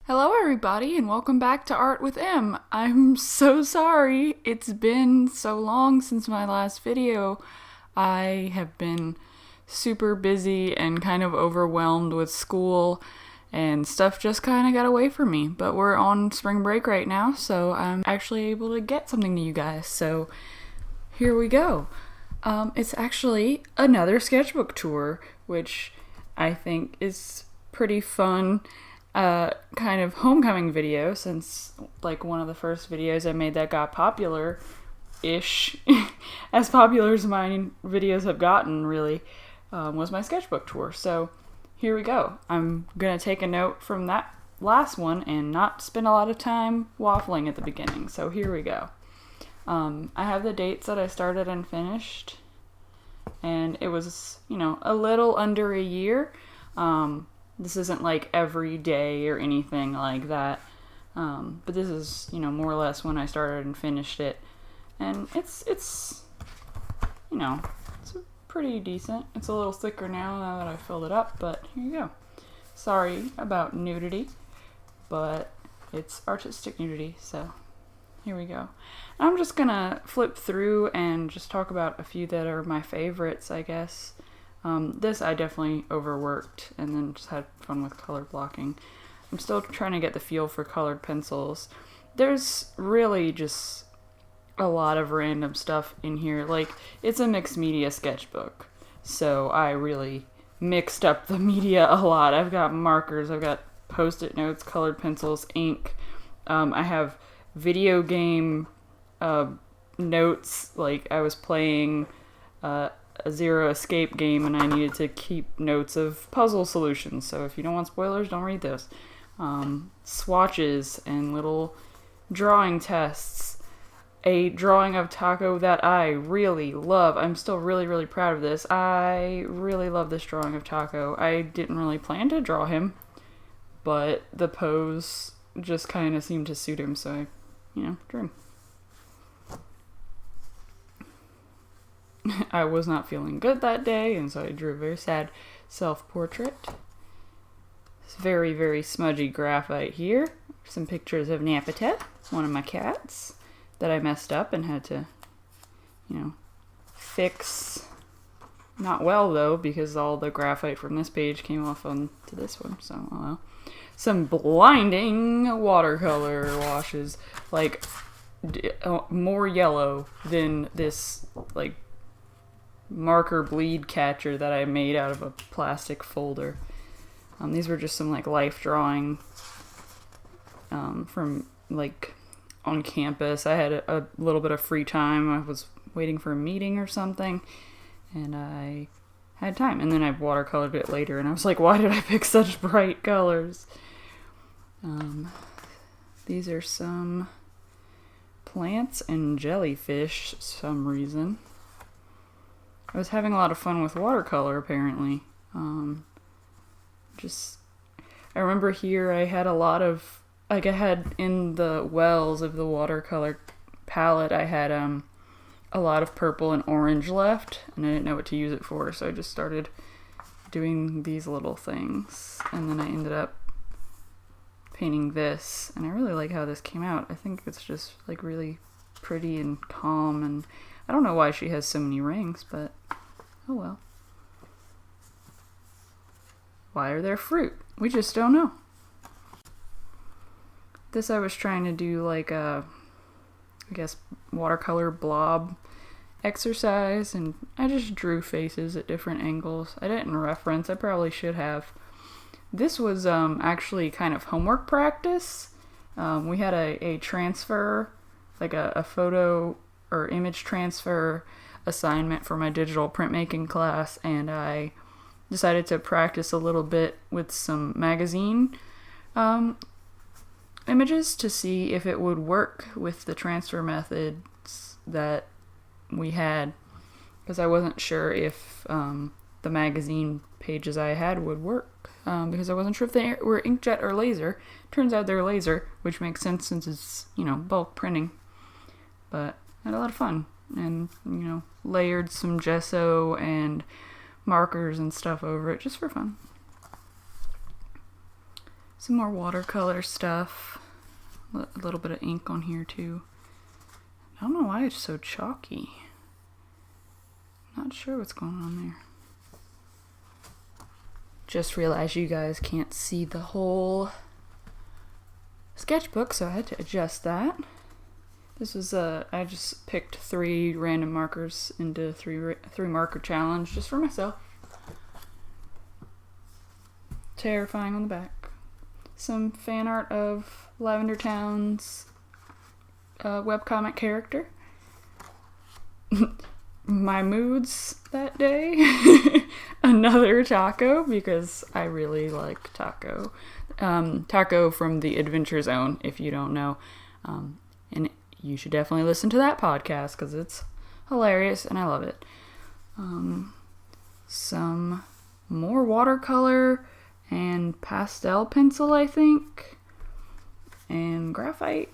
Hello everybody and welcome back to Art with M. I'm so sorry it's been so long since my last video. I have been super busy and kind of overwhelmed with school and stuff just kind of got away from me. But we're on spring break right now, so I'm actually able to get something to you guys. So here we go. It's actually another sketchbook tour, which I think is pretty fun. Kind of homecoming video, since like one of the first videos I made that got popular-ish, as popular as my videos have gotten really, was my sketchbook tour. So here we go. I'm gonna take a note from that last one and not spend a lot of time waffling at the beginning. So here we go. I have the dates that I started and finished, and it was, a little under a year. This isn't like every day or anything like that, but this is, more or less when I started and finished it, and it's pretty decent. It's a little thicker now that I filled it up, but here you go. Sorry about nudity, but it's artistic nudity, so here we go. I'm just gonna flip through and just talk about a few that are my favorites, I guess. This I definitely overworked and then just had fun with color blocking. I'm still trying to get the feel for colored pencils. There's really just a lot of random stuff in here. Like, it's a mixed media sketchbook, so I really mixed up the media a lot. I've got markers, I've got post-it notes, colored pencils, ink. I have video game notes, like I was playing a Zero Escape game and I needed to keep notes of puzzle solutions, so if you don't want spoilers, don't read those. Swatches and little drawing tests. A drawing of Taco that I really love. I'm still really proud of this. I really love this drawing of Taco. I didn't really plan to draw him, but the pose just kind of seemed to suit him, so I, drew him. I was not feeling good that day, and so I drew a very sad self-portrait. It's very smudgy graphite here. Some pictures of Napata, one of my cats, that I messed up and had to, fix. Not well, though, because all the graphite from this page came off onto this one, so oh well. Some blinding watercolor washes, like, more yellow than this, like, marker bleed catcher that I made out of a plastic folder. These were just some like life drawing from like on campus. I had a little bit of free time. I was waiting for a meeting or something, and I had time, and then I watercolored it later, and I was like, why did I pick such bright colors? These are some plants and jellyfish for some reason. I was having a lot of fun with watercolor, apparently. I remember here I had a lot of, like I had in the wells of the watercolor palette, I had a lot of purple and orange left, and I didn't know what to use it for, so I just started doing these little things, and then I ended up painting this, and I really like how this came out. I think it's just like really pretty and calm, and I don't know why she has so many rings, but oh well. Why are there fruit? We just don't know. This I was trying to do like a, I guess, watercolor blob exercise, and I just drew faces at different angles. I didn't reference, I probably should have. This was actually kind of homework practice. We had a transfer, like a photo or image transfer assignment for my digital printmaking class, and I decided to practice a little bit with some magazine images to see if it would work with the transfer methods that we had, because I wasn't sure if the magazine pages I had would work, because I wasn't sure if they were inkjet or laser. Turns out they're laser, which makes sense since it's, bulk printing. But I had a lot of fun, and, layered some gesso and markers and stuff over it just for fun. Some more watercolor stuff. A little bit of ink on here too. I don't know why it's so chalky. Not sure what's going on there. Just realized you guys can't see the whole sketchbook, so I had to adjust that. This was I just picked 3 random markers into three marker challenge just for myself. Terrifying on the back. Some fan art of Lavender Town's webcomic character. My moods that day. Another taco, because I really like taco. Taco from the Adventure Zone, if you don't know. And you should definitely listen to that podcast, because it's hilarious and I love it. Some more watercolor and pastel pencil, I think. And graphite.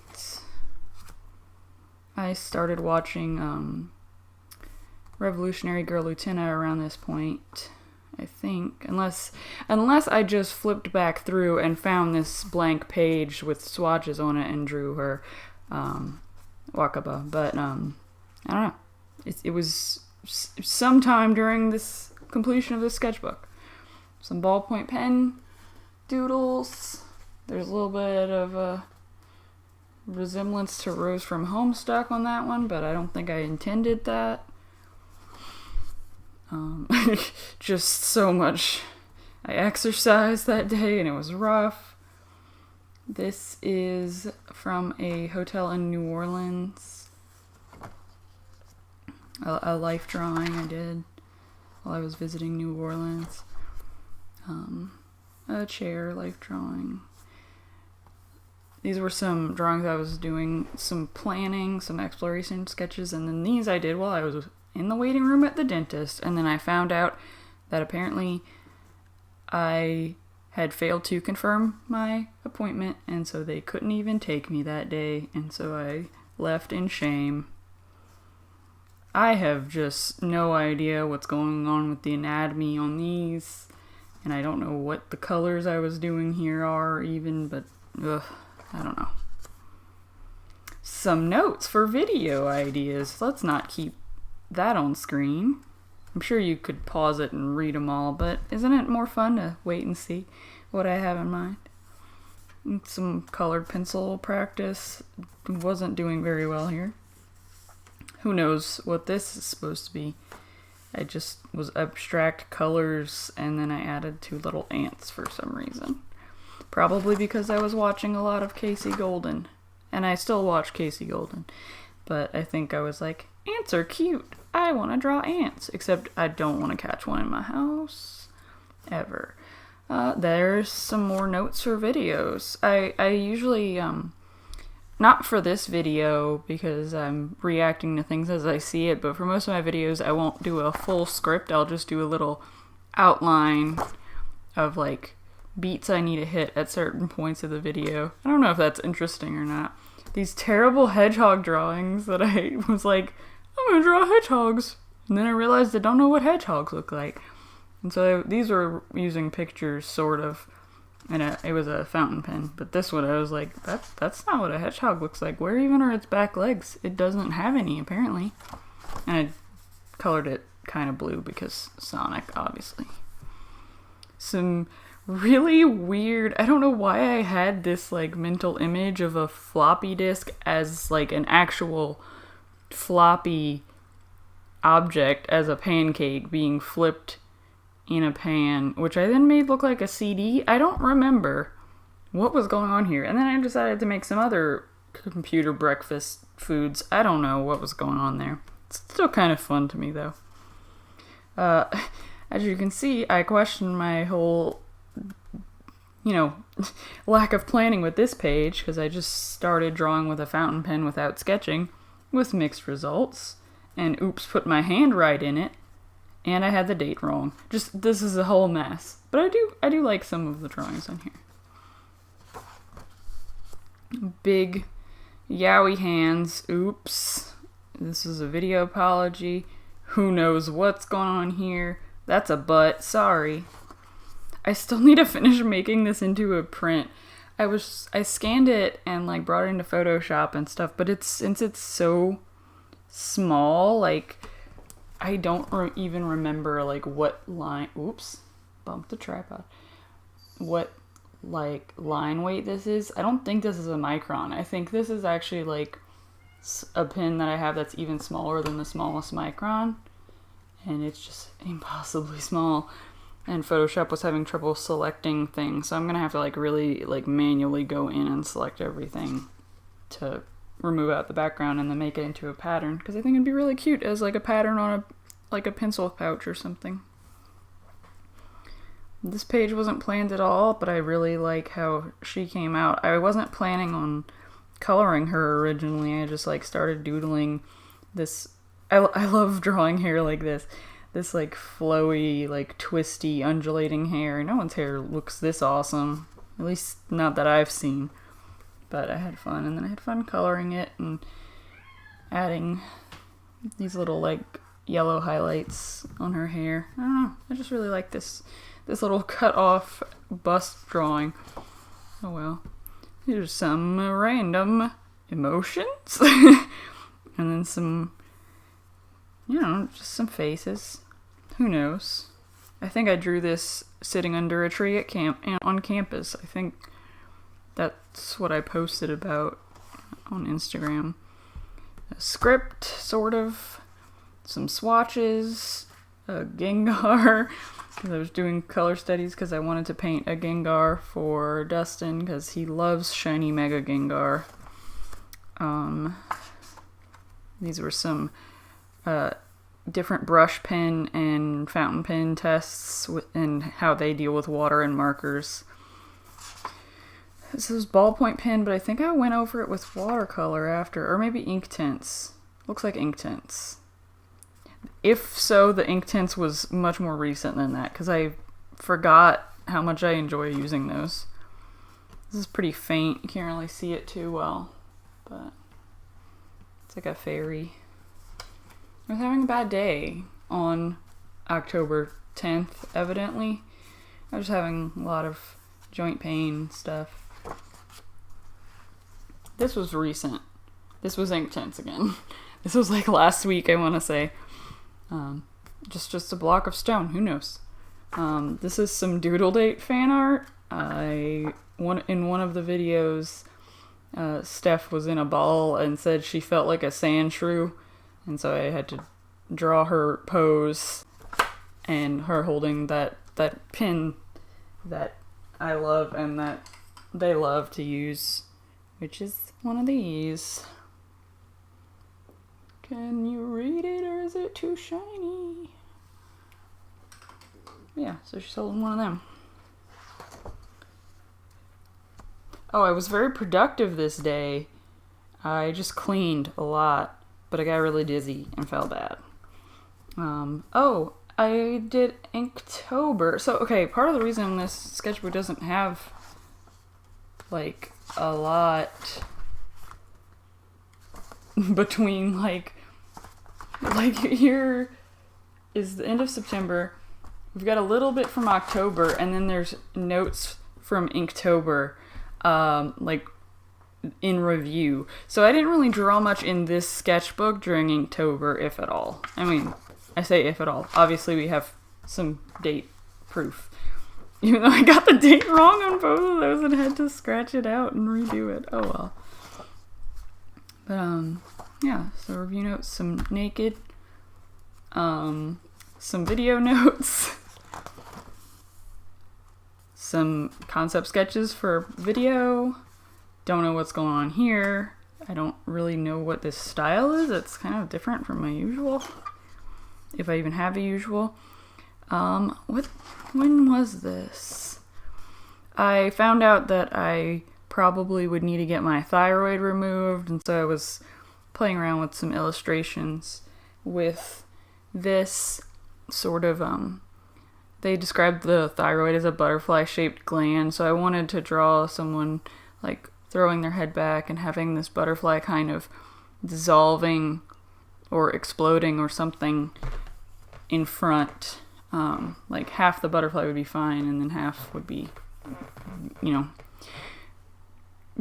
I started watching Revolutionary Girl Lieutenant around this point, I think, unless I just flipped back through and found this blank page with swatches on it and drew her Wakaba. But I don't know. It was sometime during this completion of this sketchbook. Some ballpoint pen doodles. There's a little bit of a resemblance to Rose from Homestuck on that one, but I don't think I intended that. Just so much. I exercised that day and it was rough. This is from a hotel in New Orleans. A life drawing I did while I was visiting New Orleans. A chair life drawing. These were some drawings I was doing, some planning, some exploration sketches, and then these I did while I was in the waiting room at the dentist, and then I found out that apparently I had failed to confirm my appointment, and so they couldn't even take me that day, and so I left in shame. I have just no idea what's going on with the anatomy on these, and I don't know what the colors I was doing here are even, but I don't know. Some notes for video ideas. Let's not keep that on screen. I'm sure you could pause it and read them all, but isn't it more fun to wait and see what I have in mind? Some colored pencil practice. Wasn't doing very well here. Who knows what this is supposed to be. I just was abstract colors and then I added 2 little ants for some reason. Probably because I was watching a lot of Casey Golden. And I still watch Casey Golden. But I think I was like, ants are cute. I want to draw ants. Except I don't want to catch one in my house. Ever. There's some more notes for videos. I usually, not for this video because I'm reacting to things as I see it, but for most of my videos I won't do a full script. I'll just do a little outline of like beats I need to hit at certain points of the video. I don't know if that's interesting or not. These terrible hedgehog drawings that I was like, I'm gonna draw hedgehogs. And then I realized I don't know what hedgehogs look like. And so these were using pictures, sort of. And it was a fountain pen. But this one I was like, that's not what a hedgehog looks like. Where even are its back legs? It doesn't have any, apparently. And I colored it kind of blue because Sonic, obviously. Some really weird, I don't know why I had this like mental image of a floppy disk as like an actual floppy object as a pancake being flipped in a pan, which I then made look like a CD. I don't remember what was going on here. And then I decided to make some other computer breakfast foods. I don't know what was going on there. It's still kind of fun to me though. As you can see, I questioned my whole lack of planning with this page because I just started drawing with a fountain pen without sketching with mixed results, and oops, put my hand right in it, and I had the date wrong. Just, this is a whole mess. But I do like some of the drawings on here. Big yowie hands, oops. This is a video apology. Who knows what's going on here? That's a butt, sorry. I still need to finish making this into a print. I scanned it and like brought it into Photoshop and stuff, but since it's so small, like I don't even remember like what line, oops, bumped the tripod, what like line weight this is. I don't think this is a micron. I think this is actually like a pin that I have that's even smaller than the smallest micron, and it's just impossibly small. And Photoshop was having trouble selecting things, so I'm gonna have to like really like manually go in and select everything to remove out the background and then make it into a pattern, because I think it'd be really cute as like a pattern on a pencil pouch or something. This page wasn't planned at all, but I really like how she came out. I wasn't planning on coloring her originally. I just like started doodling this. I love drawing hair like this like flowy, like twisty, undulating hair. No one's hair looks this awesome, at least not that I've seen. But I had fun, and then I had fun coloring it and adding these little like yellow highlights on her hair. I don't know, I just really like this little cut off bust drawing. Oh well. Here's some random emotions. And then some, you know, just some faces. Who knows? I think I drew this sitting under a tree at on campus. I think that's what I posted about on Instagram. A script, sort of. Some swatches. A Gengar. Because I was doing color studies because I wanted to paint a Gengar for Dustin because he loves shiny Mega Gengar. These were some different brush pen and fountain pen tests and how they deal with water and markers. This is ballpoint pen, but I think I went over it with watercolor after, or maybe ink tints. Looks like ink tints. If so, the ink tints was much more recent than that, because I forgot how much I enjoy using those. This is pretty faint, you can't really see it too well, but it's like a fairy. I was having a bad day on October 10th, evidently. I was having a lot of joint pain stuff. This was recent. This was ink tints again. This was like last week, I want to say. Just a block of stone, who knows. This is some Doodle Date fan art. In one of the videos, Steph was in a ball and said she felt like a sand shrew, and so I had to draw her pose and her holding that pin that I love and that they love to use, which is one of these. Can you read it, or is it too shiny? Yeah, so she's holding one of them. Oh, I was very productive this day. I just cleaned a lot, but I got really dizzy and felt bad. Oh, I did Inktober. So, okay, part of the reason this sketchbook doesn't have, like, a lot between, like here is the end of September. We've got a little bit from October, and then there's notes from Inktober, like in review. So I didn't really draw much in this sketchbook during Inktober, if at all. I mean, I say if at all. Obviously we have some date proof. Even though I got the date wrong on both of those and had to scratch it out and redo it. Oh well. But yeah, so review notes, some naked, some video notes, some concept sketches for video. Don't know what's going on here. I don't really know what this style is. It's kind of different from my usual, if I even have a usual. When was this? I found out that I probably would need to get my thyroid removed, and so I was playing around with some illustrations with this sort of, they described the thyroid as a butterfly-shaped gland, so I wanted to draw someone, like, throwing their head back and having this butterfly kind of dissolving or exploding or something in front. Like half the butterfly would be fine, and then half would be, you know,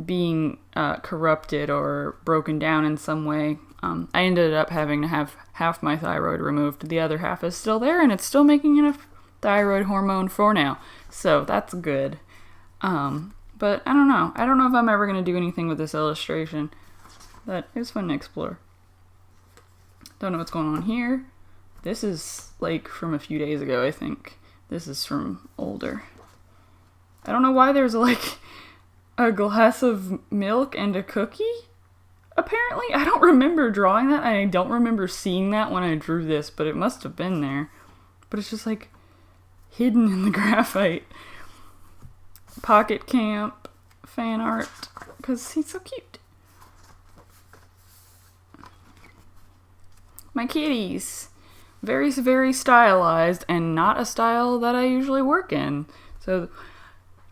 being corrupted or broken down in some way. I ended up having to have half my thyroid removed. The other half is still there, and it's still making enough thyroid hormone for now. So that's good. But I don't know. I don't know if I'm ever going to do anything with this illustration. But it was fun to explore. Don't know what's going on here. This is like from a few days ago, I think. This is from older. I don't know why there's like a glass of milk and a cookie. Apparently, I don't remember drawing that. I don't remember seeing that when I drew this, but it must have been there. But it's just like hidden in the graphite. Pocket Camp fan art, because he's so cute. My kitties. Very, very stylized, and not a style that I usually work in. So,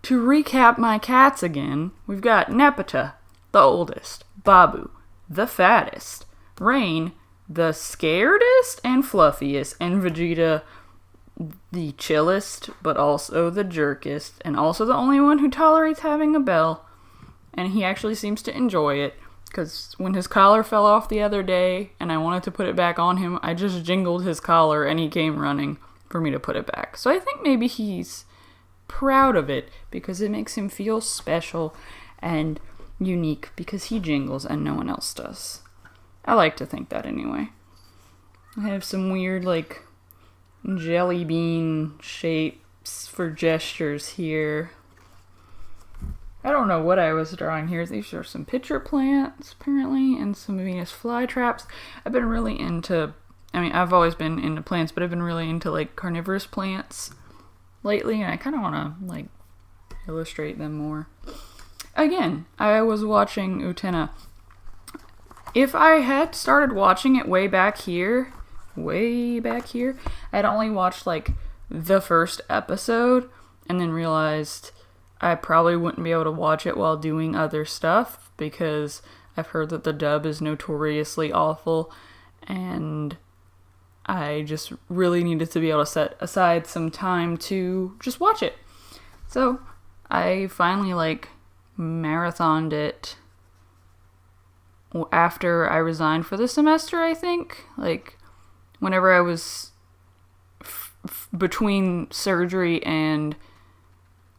to recap my cats again, we've got Nepeta, the oldest, Babu, the fattest, Rain, the scaredest and fluffiest, and Vegeta, the chillest, but also the jerkest, and also the only one who tolerates having a bell. And he actually seems to enjoy it, because when his collar fell off the other day, and I wanted to put it back on him, I just jingled his collar, and he came running for me to put it back. So I think maybe he's proud of it, because it makes him feel special and unique, because he jingles and no one else does. I like to think that anyway. I have some weird, like, jelly bean shapes for gestures here. I don't know what I was drawing here. These are some pitcher plants, apparently, and some Venus flytraps. I've been really into, I've always been into plants, but I've been really into, like, carnivorous plants lately, and I kind of want to, like, illustrate them more. Again, I was watching Utena. If I had started watching it way back here, I'd only watched, like, the first episode, and then realized I probably wouldn't be able to watch it while doing other stuff, because I've heard that the dub is notoriously awful, and I just really needed to be able to set aside some time to just watch it. So I finally, like, marathoned it after I resigned for the semester, I think. Like, whenever I was between surgery and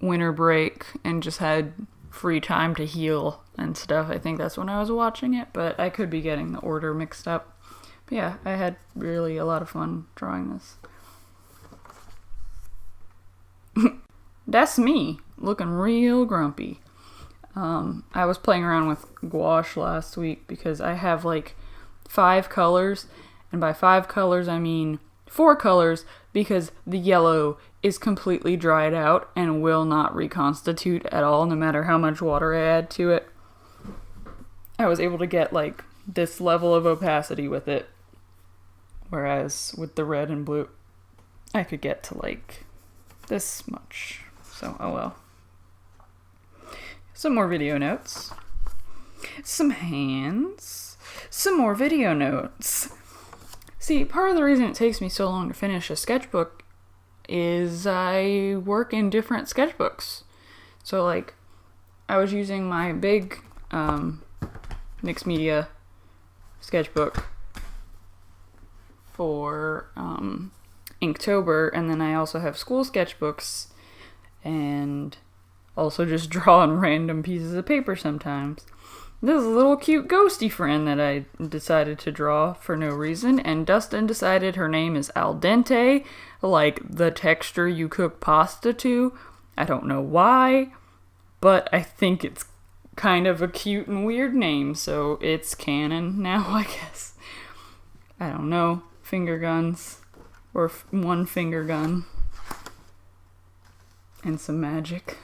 winter break and just had free time to heal and stuff, I think that's when I was watching it, but I could be getting the order mixed up. But yeah, I had really a lot of fun drawing this. That's me, looking real grumpy. I was playing around with gouache last week because I have like 5 colors, and by 5 colors I mean 4 colors, because the yellow is completely dried out and will not reconstitute at all, no matter how much water I add to it. I was able to get like this level of opacity with it, whereas with the red and blue I could get to like this much. So, oh well. Some more video notes. Some hands. Some more video notes. See, part of the reason it takes me so long to finish a sketchbook is I work in different sketchbooks. So, like, I was using my big mixed media sketchbook for Inktober, and then I also have school sketchbooks, and also just draw on random pieces of paper sometimes. This is a little cute ghosty friend that I decided to draw for no reason, and Dustin decided her name is al dente, like the texture you cook pasta to. I don't know why, but I think it's kind of a cute and weird name, so it's canon now, I guess. I don't know. Finger guns, or one finger gun, and some magic.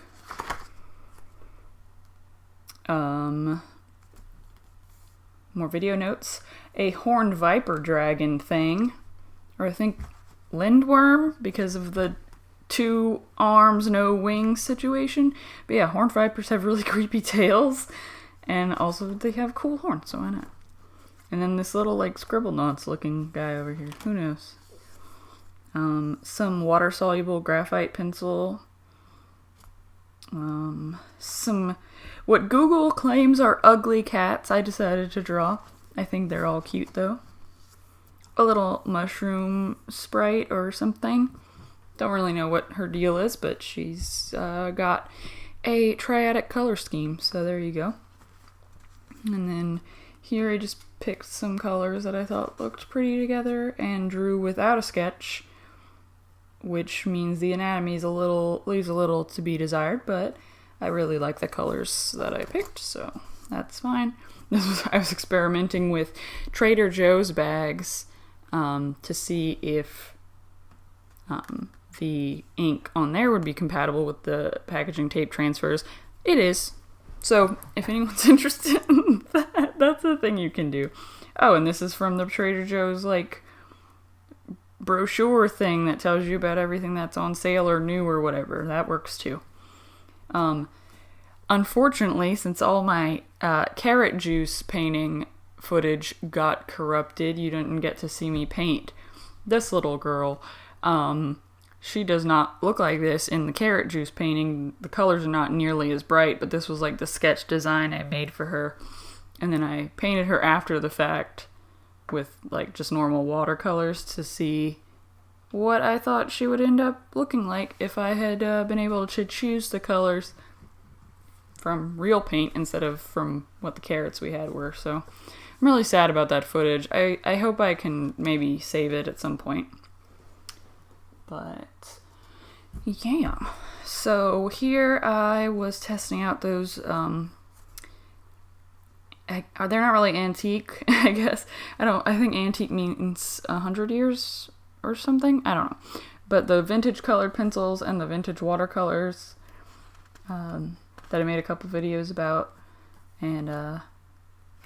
More video notes. A horned viper dragon thing, or I think lindworm, because of the 2 arms, no wings situation. But yeah, horned vipers have really creepy tails, and also they have cool horns, so why not? And then this little like scribble knots looking guy over here, who knows? some water-soluble graphite pencil, some what Google claims are ugly cats I decided to draw. I think they're all cute though. A little mushroom sprite or something. Don't really know what her deal is, but she's got a triadic color scheme, so there you go. And then here I just picked some colors that I thought looked pretty together and drew without a sketch, which means the anatomy is leaves a little to be desired, but I really like the colors that I picked, so that's fine. I was experimenting with Trader Joe's bags to see if the ink on there would be compatible with the packaging tape transfers. It is. So if anyone's interested in that, that's a thing you can do. Oh, and this is from the Trader Joe's like brochure thing that tells you about everything that's on sale or new or whatever. That works too. Unfortunately, since all my carrot juice painting footage got corrupted, you didn't get to see me paint this little girl. She does not look like this in the carrot juice painting. The colors are not nearly as bright, but this was like the sketch design I made for her. And then I painted her after the fact with like just normal watercolors to see what I thought she would end up looking like if I had been able to choose the colors from real paint instead of from what the carrots we had were. So I'm really sad about that footage. I hope I can maybe save it at some point. But yeah, so here I was testing out those, they're not really antique, I guess. I think antique means 100 years or something. I don't know. But the vintage colored pencils and the vintage watercolors that I made a couple videos about. And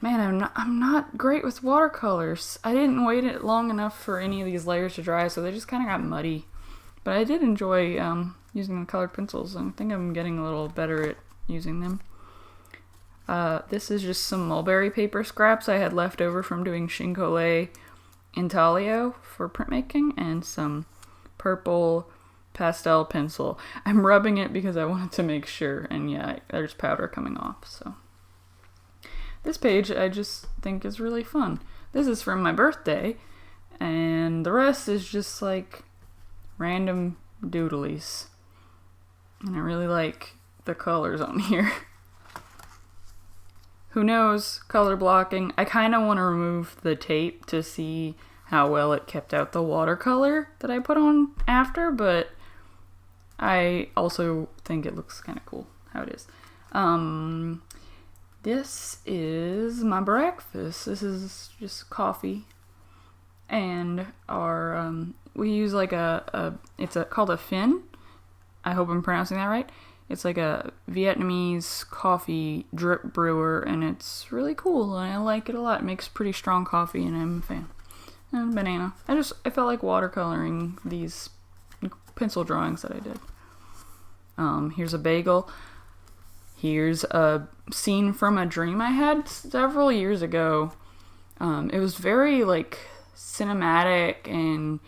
man, I'm not great with watercolors. I didn't wait it long enough for any of these layers to dry, so they just kind of got muddy. But I did enjoy using the colored pencils, and I think I'm getting a little better at using them. This is just some mulberry paper scraps I had left over from doing Shinkolei intaglio for printmaking, and some purple pastel pencil. I'm rubbing it because I wanted to make sure, and yeah, there's powder coming off, so. This page I just think is really fun. This is from my birthday, and the rest is just like random doodlies. And I really like the colors on here. Who knows, color blocking. I kind of want to remove the tape to see how well it kept out the watercolor that I put on after, but I also think it looks kind of cool how it is. This is my breakfast. This is just coffee. And our, we use like it's called a fin. I hope I'm pronouncing that right. It's like a Vietnamese coffee drip brewer, and it's really cool, and I like it a lot. It makes pretty strong coffee, and I'm a fan. And banana. I felt like watercoloring these pencil drawings that I did. Here's a bagel. Here's a scene from a dream I had several years ago. It was very like cinematic and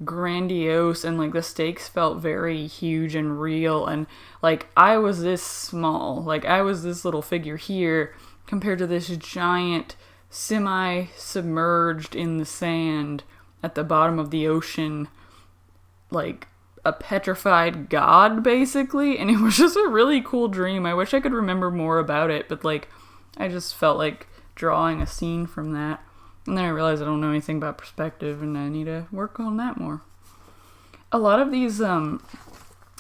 grandiose, and like the stakes felt very huge and real, and like I was this small, like I was this little figure here compared to this giant semi-submerged in the sand at the bottom of the ocean, like a petrified god basically. And it was just a really cool dream. I wish I could remember more about it, but like I just felt like drawing a scene from that. And then I realized I don't know anything about perspective, and I need to work on that more. A lot of these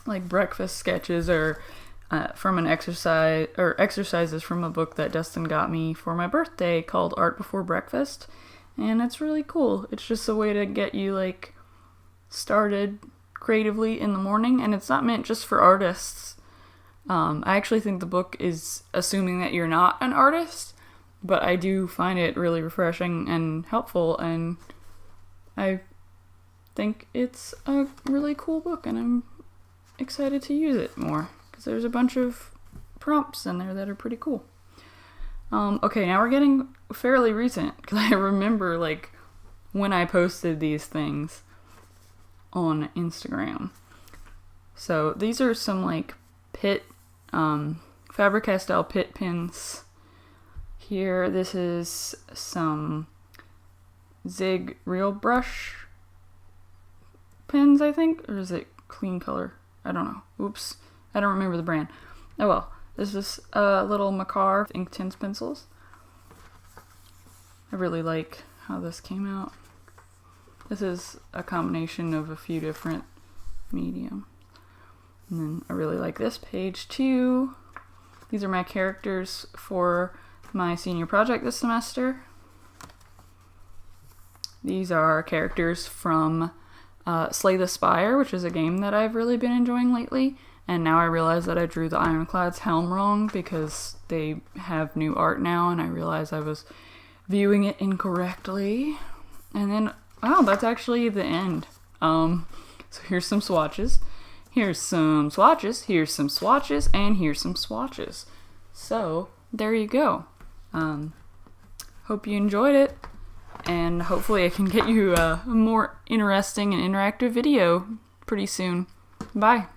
like breakfast sketches are from an exercise, or exercises from a book that Dustin got me for my birthday called Art Before Breakfast. And it's really cool. It's just a way to get you like started creatively in the morning, and it's not meant just for artists. I actually think the book is assuming that you're not an artist, but I do find it really refreshing and helpful, and I think it's a really cool book, and I'm excited to use it more, because there's a bunch of prompts in there that are pretty cool. Okay, now we're getting fairly recent, because I remember, like, when I posted these things. on Instagram. So these are some like pit, Faber-Castell pit pins. Here, this is some Zig Real Brush pens, I think, or is it Clean Color? I don't know. Oops, I don't remember the brand. Oh well, this is a little Macar Inktense pencils. I really like how this came out. This is a combination of a few different mediums. And then I really like this page too. These are my characters for my senior project this semester. These are characters from Slay the Spire, which is a game that I've really been enjoying lately. And now I realize that I drew the Ironclad's helm wrong because they have new art now, and I realized I was viewing it incorrectly. And then, oh, that's actually the end. So here's some swatches. Here's some swatches, here's some swatches, and here's some swatches. So, there you go. Hope you enjoyed it, and hopefully I can get you a more interesting and interactive video pretty soon. Bye.